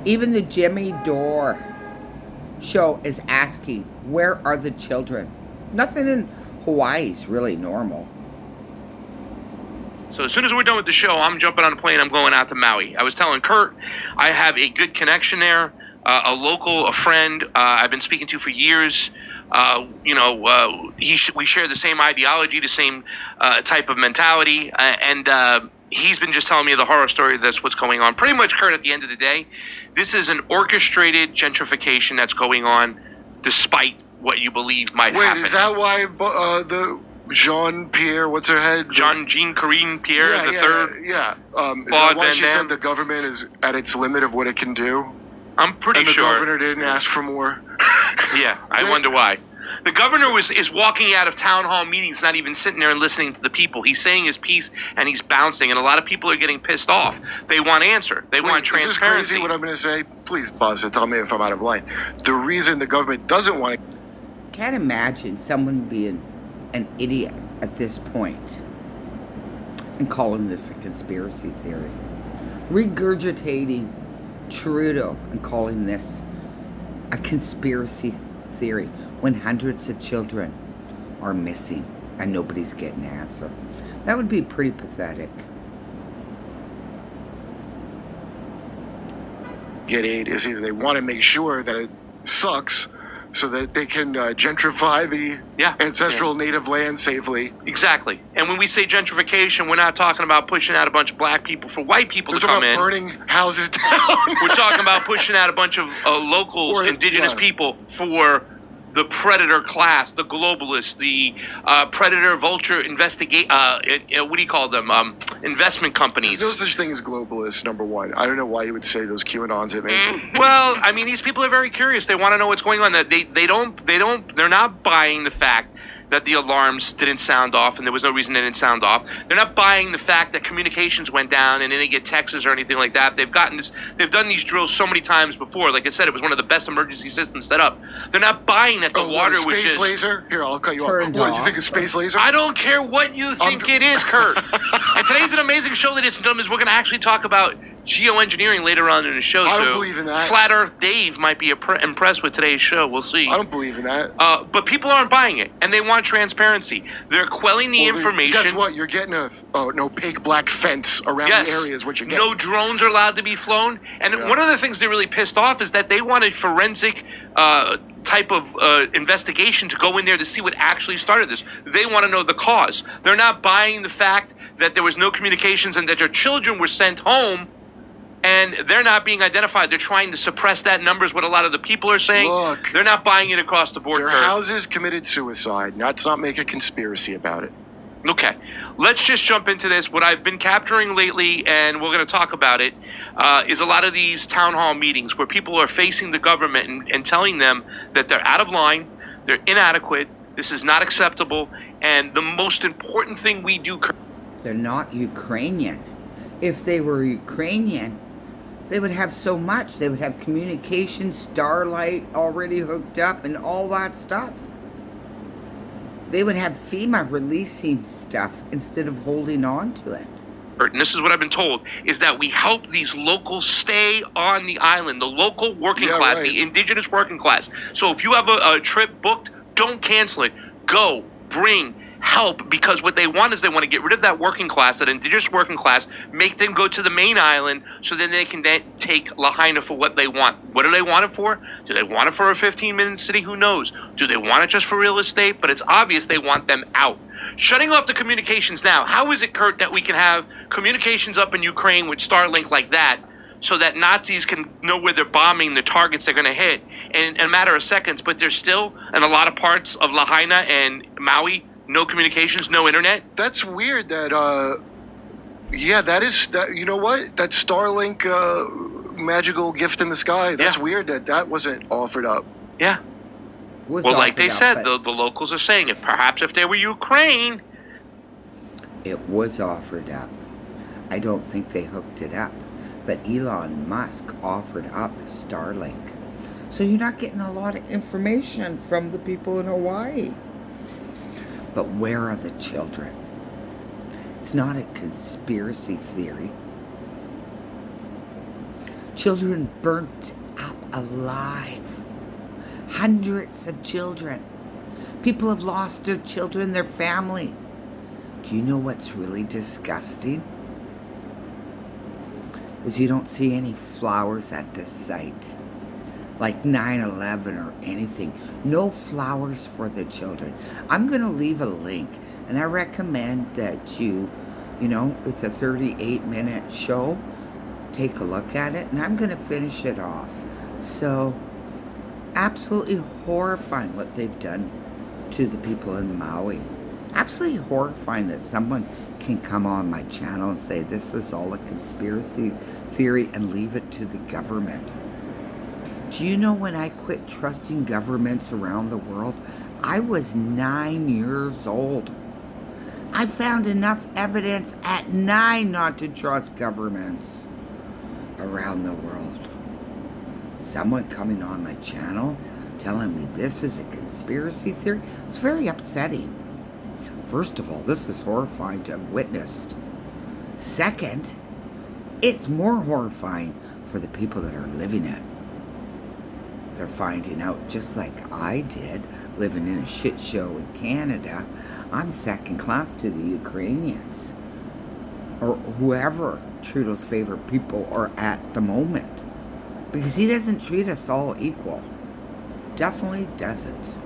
Even the Jimmy Dore show is asking, where are the children? Nothing in Hawaii is really normal. So as soon as we're done with the show, I'm jumping on a plane. I'm going out to Maui. I was telling Kurt, I have a good connection there, a friend I've been speaking to for years. We share the same ideology, the same type of mentality, and he's been just telling me the horror story. That's what's going on. Pretty much, Kurt, at the end of the day, this is an orchestrated gentrification that's going on, despite what you believe might happen. Wait, is that why the Jean-Pierre, what's her head? Jean-Corinne Pierre the third? Yeah. Is that why she said the government is at its limit of what it can do? I'm pretty sure. And the governor didn't ask for more? Yeah, I wonder why. The governor is walking out of town hall meetings, not even sitting there and listening to the people. He's saying his piece and he's bouncing, and a lot of people are getting pissed off. They want answer. They want transparency. Is this crazy what I'm going to say? Please pause it. Tell me if I'm out of line. The reason the government doesn't want to... Can't imagine someone being an idiot at this point and calling this a conspiracy theory. Regurgitating Trudeau and calling this a conspiracy theory when hundreds of children are missing and nobody's getting an answer. That would be pretty pathetic. Get aid is either they want to make sure that it sucks so that they can gentrify the ancestral native land safely. Exactly. And when we say gentrification, we're not talking about pushing out a bunch of black people for white people to come in. We're talking about burning houses down. We're talking about pushing out a bunch of locals, indigenous people for the predator class, the globalists, the predator vulture what do you call them? Investment companies. There's no such thing as globalists, number one. I don't know why you would say those QAnons at me. Well, I mean, these people are very curious. They want to know what's going on. That they're not buying the fact that the alarms didn't sound off and there was no reason they didn't sound off. They're not buying the fact that communications went down and they didn't get texts or anything like that. They've done these drills so many times before. Like I said, it was one of the best emergency systems set up. They're not buying that the water was just... Space laser? Here, I'll cut you off. What, you think it's space laser? I don't care what you think it is, Kurt. And today's an amazing show, ladies and gentlemen. We're going to actually talk about geoengineering later on in the show. I don't believe in that. Flat Earth Dave might be impressed with today's show. We'll see. I don't believe in that. But people aren't buying it, and they want transparency. They're quelling the information. Guess what? You're getting an opaque black fence around the area is what you're getting. No drones are allowed to be flown. And one of the things they're really pissed off is that they want a forensic type of investigation to go in there to see what actually started this. They want to know the cause. They're not buying the fact that there was no communications and that their children were sent home and they're not being identified. They're trying to suppress that number is what a lot of the people are saying. Look, they're not buying it across the board. Their houses committed suicide. Let's not make a conspiracy about it. Okay, let's just jump into this. What I've been capturing lately, and we're going to talk about it, is a lot of these town hall meetings where people are facing the government and telling them that they're out of line, they're inadequate, this is not acceptable, and the most important thing we do... They're not Ukrainian. If they were Ukrainian, they would have so much. They would have communication, Starlight already hooked up, and all that stuff. They would have FEMA releasing stuff instead of holding on to it. And this is what I've been told, is that we help these locals stay on the island, the local working class, the indigenous working class. So if you have a trip booked, don't cancel it. Go, bring, help, because what they want is they want to get rid of that working class, that indigenous working class, make them go to the main island so then they can then take Lahaina for what they want. What do they want it for? Do they want it for a 15-minute city? Who knows? Do they want it just for real estate? But it's obvious they want them out. Shutting off the communications now. How is it, Kurt, that we can have communications up in Ukraine with Starlink like that so that Nazis can know where they're bombing, the targets they're going to hit in a matter of seconds, but there's still, in a lot of parts of Lahaina and Maui, no communications, no internet? That's weird that, you know what? That Starlink magical gift in the sky, that's weird that wasn't offered up. Yeah. Well, like they said, the locals are saying it. Perhaps if they were Ukraine. It was offered up. I don't think they hooked it up. But Elon Musk offered up Starlink. So you're not getting a lot of information from the people in Hawaii. But where are the children? It's not a conspiracy theory. Children burnt up alive. Hundreds of children. People have lost their children, their family. Do you know what's really disgusting? Is you don't see any flowers at this site. Like 9/11 or anything. No flowers for the children. I'm going to leave a link, and I recommend that you know, it's a 38-minute show. Take a look at it, and I'm going to finish it off. So, absolutely horrifying what they've done to the people in Maui. Absolutely horrifying that someone can come on my channel and say this is all a conspiracy theory and leave it to the government. Do you know when I quit trusting governments around the world? I was 9 years old. I found enough evidence at 9 not to trust governments around the world. Someone coming on my channel telling me this is a conspiracy theory, it's very upsetting. First of all, this is horrifying to have witnessed. Second, it's more horrifying for the people that are living it. They're finding out, just like I did, living in a shit show in Canada, I'm second class to the Ukrainians. Or whoever Trudeau's favorite people are at the moment. Because he doesn't treat us all equal. Definitely doesn't.